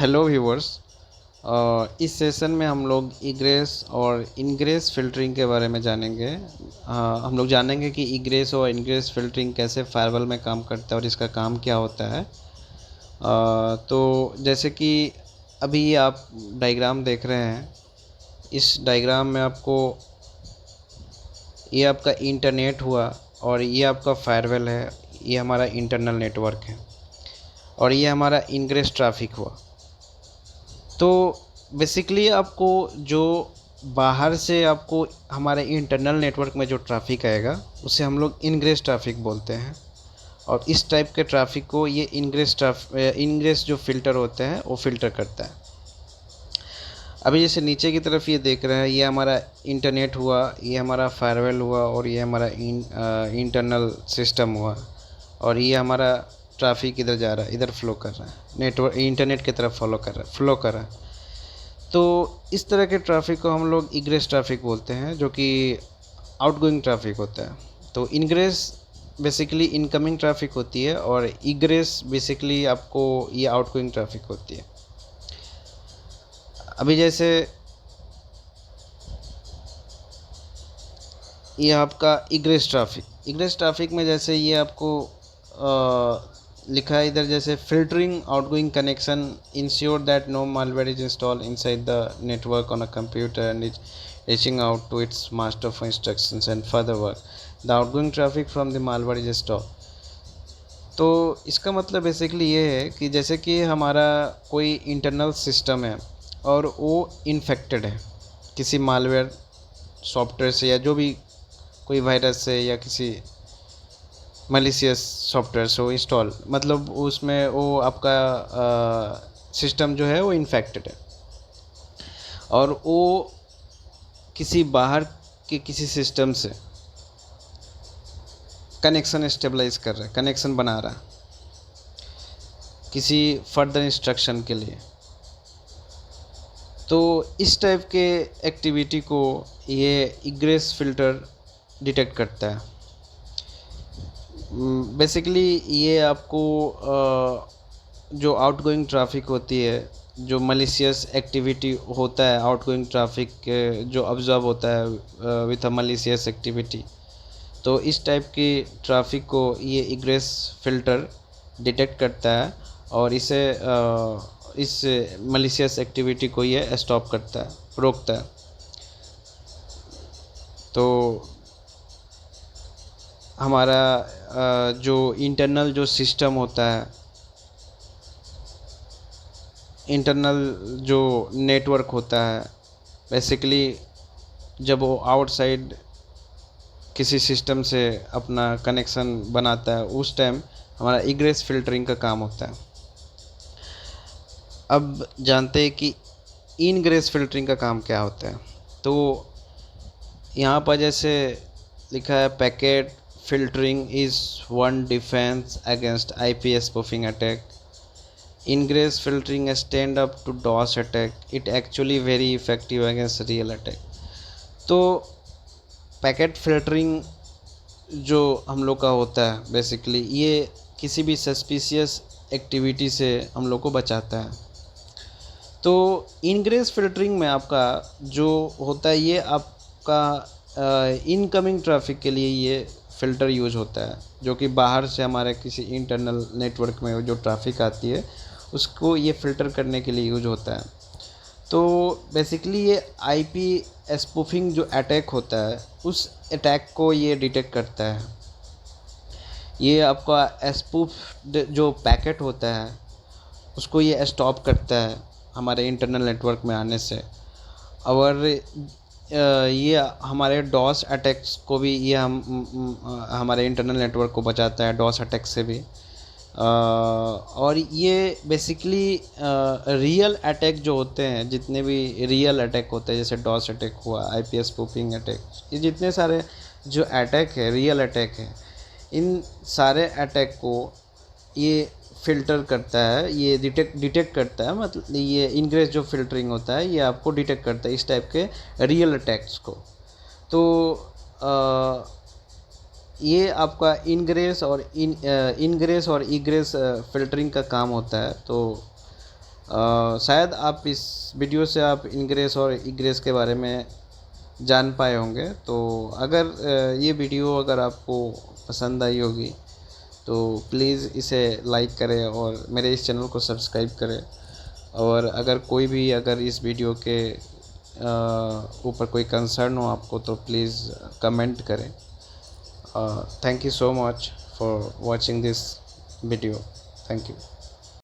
Hello viewers. इस session में हम लोग इग्रेस और इनग्रेस फ़िल्टरिंग के बारे में जानेंगे। हम लोग जानेंगे कि इग्रेस और इनग्रेस फ़िल्टरिंग कैसे फायरवॉल में काम करता है और इसका काम क्या होता है। तो जैसे कि अभी ये आप डायग्राम देख रहे हैं, इस डायग्राम में आपको ये आपका इंटरनेट हुआ और ये आपका फायरवॉल है, ये हमारा इंटरनल नेटवर्क है और ये हमारा इनग्रेस ट्रैफिक हुआ। तो बेसिकली आपको जो बाहर से आपको हमारे इंटरनल नेटवर्क में जो ट्रैफिक आएगा उसे हम लोग इनग्रेस ट्रैफिक बोलते हैं और इस टाइप के ट्रैफिक को ये इनग्रेस जो फ़िल्टर होते हैं वो फ़िल्टर करता है। अभी जैसे नीचे की तरफ ये देख रहे हैं, ये हमारा इंटरनेट हुआ, ये हमारा फायरवॉल हुआ और ये हमारा इंटरनल सिस्टम हुआ और ये हमारा ट्रैफिक इधर जा रहा है, इधर फ्लो कर रहा है, नेटवर्क इंटरनेट की तरफ फ्लो कर रहा है। तो इस तरह के ट्रैफिक को हम लोग इग्रेस ट्रैफिक बोलते हैं, जो कि आउटगोइंग ट्रैफिक होता है। तो इनग्रेस बेसिकली इनकमिंग ट्रैफिक होती है और इग्रेस बेसिकली आपको ये आउटगोइंग ट्रैफिक होती है। अभी जैसे ये आपका इग्रेस ट्रैफिक में जैसे ये आपको लिखा है इधर, जैसे filtering outgoing connection ensure that no malware is install inside the network on a computer and is reaching out to its master for instructions and further work the outgoing traffic from the malware is stop. तो इसका मतलब basically ये है कि जैसे कि हमारा कोई इंटरनल सिस्टम है और वो इन्फेक्टेड है किसी मालवेयर सॉफ्टवेयर से या जो भी कोई वायरस से या किसी मलिशियस सॉफ्टवेयर से वो इंस्टॉल, मतलब उसमें वो आपका सिस्टम जो है वो इन्फेक्टेड है और वो किसी बाहर के किसी सिस्टम से कनेक्शन स्टेबलाइज कर रहा है, कनेक्शन बना रहा है किसी फर्दर इंस्ट्रक्शन के लिए। तो इस टाइप के एक्टिविटी को ये इग्रेस फ़िल्टर डिटेक्ट करता है। बेसिकली ये आपको जो आउटगोइंग ट्रैफिक होती है, जो मलिशियस एक्टिविटी होता है, आउटगोइंग ट्रैफिक जो ऑब्जर्व होता है विथ अ मलिशियस एक्टिविटी, तो इस टाइप की ट्रैफिक को ये इग्रेस फ़िल्टर डिटेक्ट करता है और इस मलिशियस एक्टिविटी को ये स्टॉप करता है, रोकता है। तो हमारा जो इंटरनल जो सिस्टम होता है, इंटरनल जो नेटवर्क होता है, बेसिकली जब वो आउटसाइड किसी सिस्टम से अपना कनेक्शन बनाता है उस टाइम हमारा इग्रेस फ़िल्टरिंग का काम होता है। अब जानते हैं कि इनग्रेस फ़िल्टरिंग का काम क्या होता है। तो यहाँ पर जैसे लिखा है, packet filtering is one defense against IP spoofing attack. Ingress filtering stand up to DOS attack. It actually very effective against real attack. तो पैकेट फिल्टरिंग जो हम लोग का होता है बेसिकली ये किसी भी सस्पिशियस एक्टिविटी से हम लोग को बचाता है। तो इनग्रेस फिल्टरिंग में आपका जो होता है ये आपका इनकमिंग ट्रैफिक के लिए ये फ़िल्टर यूज़ होता है, जो कि बाहर से हमारे किसी इंटरनल नेटवर्क में जो ट्रैफिक आती है उसको ये फ़िल्टर करने के लिए यूज़ होता है। तो बेसिकली ये आईपी स्पूफिंग जो अटैक होता है उस अटैक को ये डिटेक्ट करता है। ये आपका स्पूफ जो पैकेट होता है उसको ये स्टॉप करता है हमारे इंटरनल नेटवर्क में आने से, और ये हमारे डॉस अटैक्स को भी ये हमारे इंटरनल नेटवर्क को बचाता है डॉस अटैक से भी। और ये बेसिकली रियल अटैक जो होते हैं, जितने भी रियल अटैक होते हैं जैसे डॉस अटैक हुआ, आईपी स्पूफिंग अटैक, ये जितने सारे जो अटैक है रियल अटैक है, इन सारे अटैक को ये फ़िल्टर करता है, ये डिटेक्ट करता है। मतलब ये इनग्रेस जो फ़िल्टरिंग होता है ये आपको डिटेक्ट करता है इस टाइप के रियल अटैक्स को। तो ये आपका इनग्रेस और इग्रेस फ़िल्टरिंग का काम होता है। तो शायद आप इस वीडियो से आप इनग्रेस और इग्रेस के बारे में जान पाए होंगे। तो अगर ये वीडियो अगर आपको पसंद आई होगी तो प्लीज़ इसे लाइक करें और मेरे इस चैनल को सब्सक्राइब करें। और अगर कोई भी अगर इस वीडियो के ऊपर कोई कंसर्न हो आपको तो प्लीज़ कमेंट करें। Thank you so much for watching this video. Thank you.